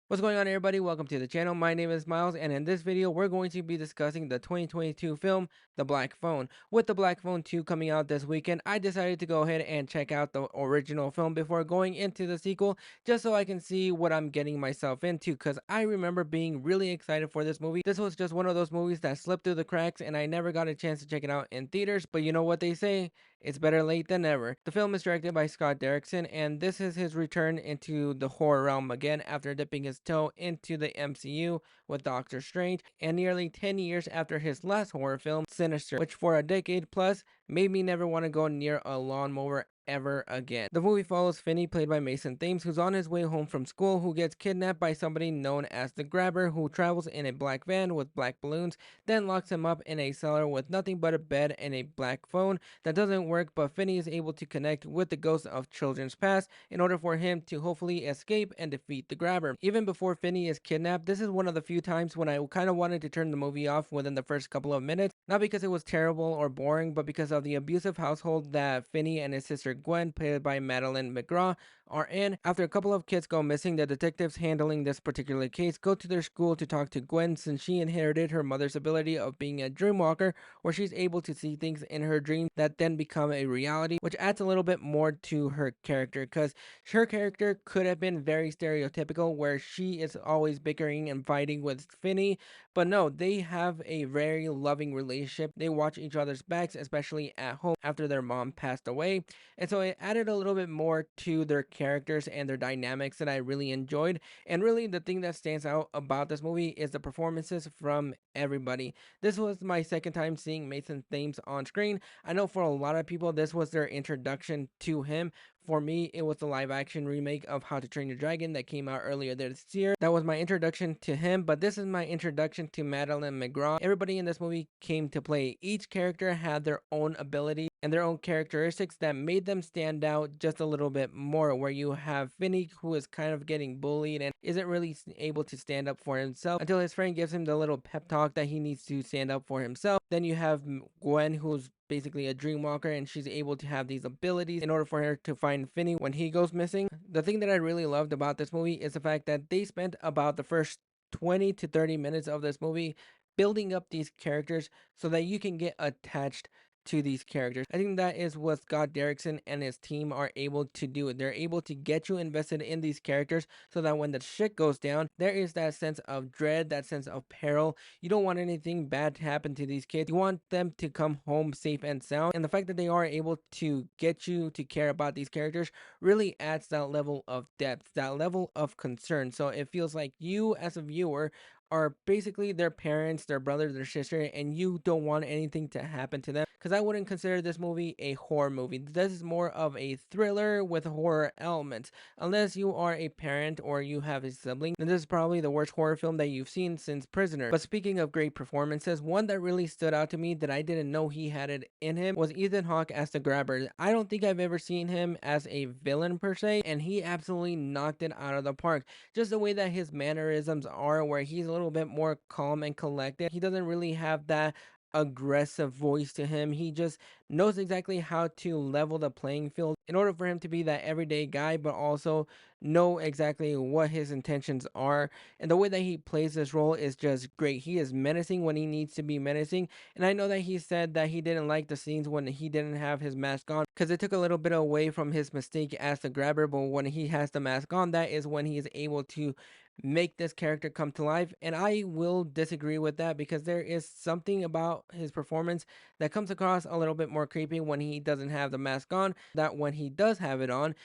What's going on, everybody? Welcome to the channel. My name is Miles, and in this video we're going to be discussing the 2022 film The Black Phone. With The Black Phone 2 coming out this weekend, I decided to go ahead and check out the original film before going into the sequel, just so I can see what I'm getting myself into, because I remember being really excited for this movie. This was just one of those movies that slipped through the cracks, and I never got a chance to check it out in theaters, but you know what they say, it's better late than never. The film is directed by Scott Derrickson, and this is his return into the horror realm again after dipping his toe into the MCU with Doctor Strange, and nearly 10 years after his last horror film, Sinister, which for a decade plus made me never want to go near a lawnmower ever again. The movie follows Finny, played by Mason Thames, who's on his way home from school, who gets kidnapped by somebody known as the Grabber, who travels in a black van with black balloons, then locks him up in a cellar with nothing but a bed and a black phone that doesn't work, but Finny is able to connect with the ghosts of children's past in order for him to hopefully escape and defeat the Grabber. Even before Finny is kidnapped, this is one of the few times when I kind of wanted to turn the movie off within the first couple of minutes, not because it was terrible or boring, but because of the abusive household that Finny and his sister Gwen, played by Madeline McGraw, are in. After a couple of kids go missing, the detectives handling this particular case go to their school to talk to Gwen, since she inherited her mother's ability of being a dreamwalker, where she's able to see things in her dreams that then become a reality, which adds a little bit more to her character, because her character could have been very stereotypical, where she is always bickering and fighting with Finny, but no, they have a very loving relationship. They watch each other's backs, especially at home after their mom passed away, and so it added a little bit more to their characters and their dynamics that I really enjoyed. And really, the thing that stands out about this movie is the performances from everybody. This was my second time seeing Mason Thames on screen. I know for a lot of people, this was their introduction to him. For me, it was the live action remake of How to Train Your Dragon that came out earlier this year. That was my introduction to him, but this is my introduction to Madeline McGraw. Everybody in this movie came to play. Each character had their own ability and their own characteristics that made them stand out just a little bit more. Where you have Finny, who is kind of getting bullied and isn't really able to stand up for himself until his friend gives him the little pep talk that he needs to stand up for himself. Then you have Gwen, who's basically a dream walker, and she's able to have these abilities in order for her to find Finny when he goes missing. The thing that I really loved about this movie is the fact that they spent about the first 20 to 30 minutes of this movie building up these characters so that you can get attached to these characters. I think that is what Scott Derrickson and his team are able to do. They're able to get you invested in these characters so that when the shit goes down, there is that sense of dread, that sense of peril. You don't want anything bad to happen to these kids. You want them to come home safe and sound. And the fact that they are able to get you to care about these characters really adds that level of depth, that level of concern. So it feels like you as a viewer are basically their parents, their brother, their sister, and you don't want anything to happen to them. Because I wouldn't consider this movie a horror movie. This is more of a thriller with horror elements. Unless you are a parent or you have a sibling, then this is probably the worst horror film that you've seen since Prisoner. But speaking of great performances, one that really stood out to me that I didn't know he had it in him was Ethan Hawke as the Grabber. I don't think I've ever seen him as a villain per se, and he absolutely knocked it out of the park. Just the way that his mannerisms are, where he's a little bit more calm and collected. He doesn't really have that aggressive voice to him. He just knows exactly how to level the playing field in order for him to be that everyday guy, but also know exactly what his intentions are. And the way that he plays this role is just great. He is menacing when he needs to be menacing. And I know that he said that he didn't like the scenes when he didn't have his mask on because it took a little bit away from his mistake as the Grabber. But when he has the mask on, that is when he is able to make this character come to life. And I will disagree with that because there is something about his performance that comes across a little bit more creepy when he doesn't have the mask on, that when he does have it on,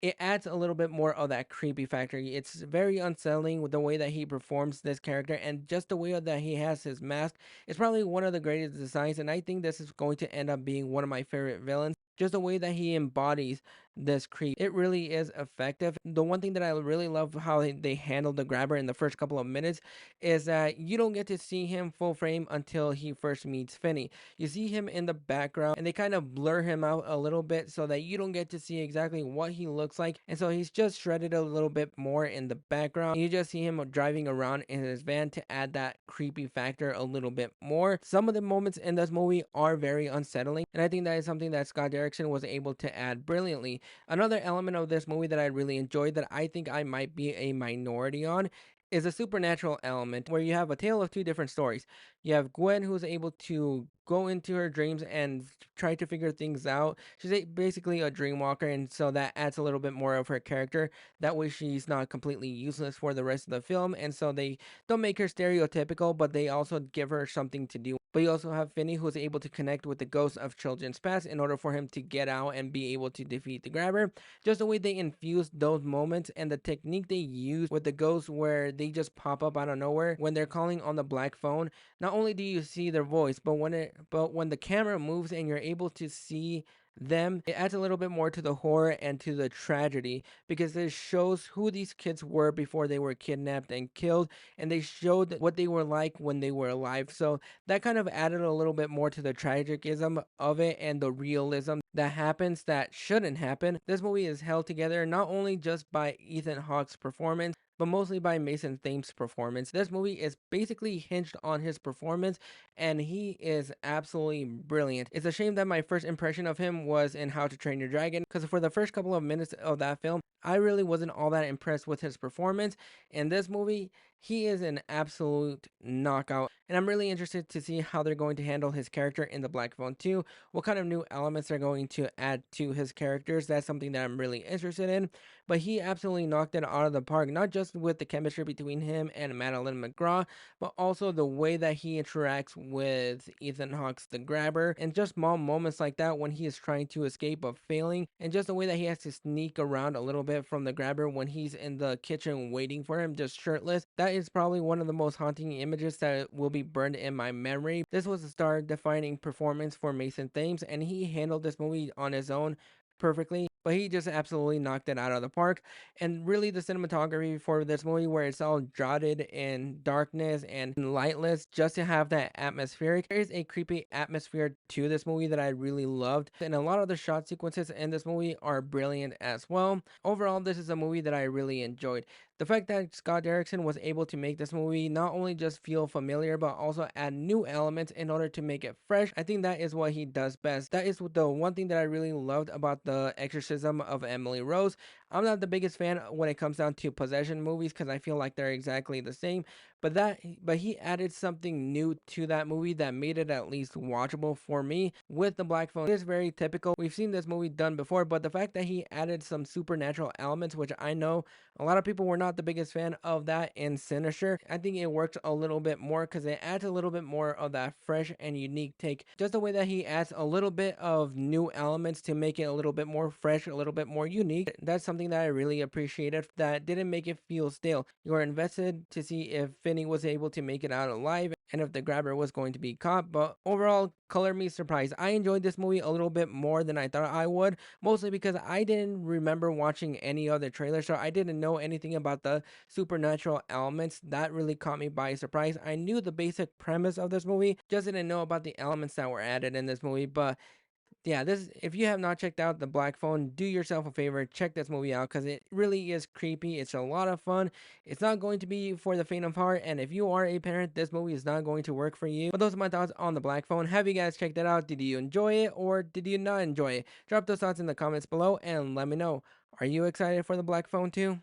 it adds a little bit more of that creepy factor. It's very unsettling with the way that he performs this character, and just the way that he has his mask is probably one of the greatest designs. And I think this is going to end up being one of my favorite villains. Just the way that he embodies this creep, it really is effective. The one thing that I really love how they handle the Grabber in the first couple of minutes is that you don't get to see him full frame until he first meets Finny. You see him in the background and they kind of blur him out a little bit so that you don't get to see exactly what he looks like. And so he's just shredded a little bit more in the background. You just see him driving around in his van to add that creepy factor a little bit more. Some of the moments in this movie are very unsettling, and I think that is something that Scott Derrickson was able to add brilliantly. Another element of this movie that I really enjoyed that I think I might be a minority on is a supernatural element where you have a tale of two different stories. You have Gwen, who's able to go into her dreams and try to figure things out. She's basically a dream walker, and so that adds a little bit more of her character. That way, she's not completely useless for the rest of the film, and so they don't make her stereotypical, but they also give her something to do. But you also have Finney, who's able to connect with the ghosts of children's past in order for him to get out and be able to defeat the grabber. Just the way they infused those moments and the technique they use with the ghosts, where they just pop up out of nowhere when they're calling on the black phone. Not only do you see their voice, but when the camera moves and you're able to see them, it adds a little bit more to the horror and to the tragedy, because it shows who these kids were before they were kidnapped and killed, and they showed what they were like when they were alive. So that kind of added a little bit more to the tragicism of it and the realism that happens that shouldn't happen. This movie is held together not only just by Ethan Hawke's performance, but mostly by Mason Thames' performance. This movie is basically hinged on his performance, and he is absolutely brilliant. It's a shame that my first impression of him was in How to Train Your Dragon, because for the first couple of minutes of that film, I really wasn't all that impressed with his performance. In this movie, he is an absolute knockout, and I'm really interested to see how they're going to handle his character in The Black Phone 2, what kind of new elements they're going to add to his characters. That's something that I'm really interested in. But he absolutely knocked it out of the park, not just with the chemistry between him and Madeline McGraw, but also the way that he interacts with Ethan Hawke's The Grabber, and just small moments like that when he is trying to escape of failing, and just the way that he has to sneak around a little bit from the grabber when he's in the kitchen waiting for him, just shirtless. That is probably one of the most haunting images that will be burned in my memory. This was a star-defining performance for Mason Thames, and he handled this movie on his own perfectly, but he just absolutely knocked it out of the park. And really, the cinematography for this movie, where it's all jotted in darkness and lightless, just to have that atmospheric, there is a creepy atmosphere to this movie that I really loved, and a lot of the shot sequences in this movie are brilliant as well. Overall, this is a movie that I really enjoyed. The fact that Scott Derrickson was able to make this movie not only just feel familiar, but also add new elements in order to make it fresh, I think that is what he does best. That is the one thing that I really loved about The Exorcism of Emily Rose. I'm not the biggest fan when it comes down to possession movies, because I feel like they're exactly the same. But he added something new to that movie that made it at least watchable for me. With The Black Phone, it is very typical. We've seen this movie done before, but the fact that he added some supernatural elements, which I know a lot of people were not the biggest fan of that in Sinister, I think it works a little bit more because it adds a little bit more of that fresh and unique take. Just the way that he adds a little bit of new elements to make it a little bit more fresh, a little bit more unique. That's something that I really appreciated, that didn't make it feel stale. You are invested to see if Finney was able to make it out alive and if the grabber was going to be caught. But overall, color me surprised. I enjoyed this movie a little bit more than I thought I would, mostly because I didn't remember watching any other trailer, so I didn't know anything about the supernatural elements. That really caught me by surprise. I knew the basic premise of this movie, just didn't know about the elements that were added in this movie. But yeah, this, if you have not checked out The Black Phone, do yourself a favor, check this movie out, because it really is creepy. It's a lot of fun. It's not going to be for the faint of heart, and if you are a parent, this movie is not going to work for you. But those are my thoughts on The Black Phone. Have you guys checked it out? Did you enjoy it, or did you not enjoy it? Drop those thoughts in the comments below and let me know. Are you excited for The Black Phone too?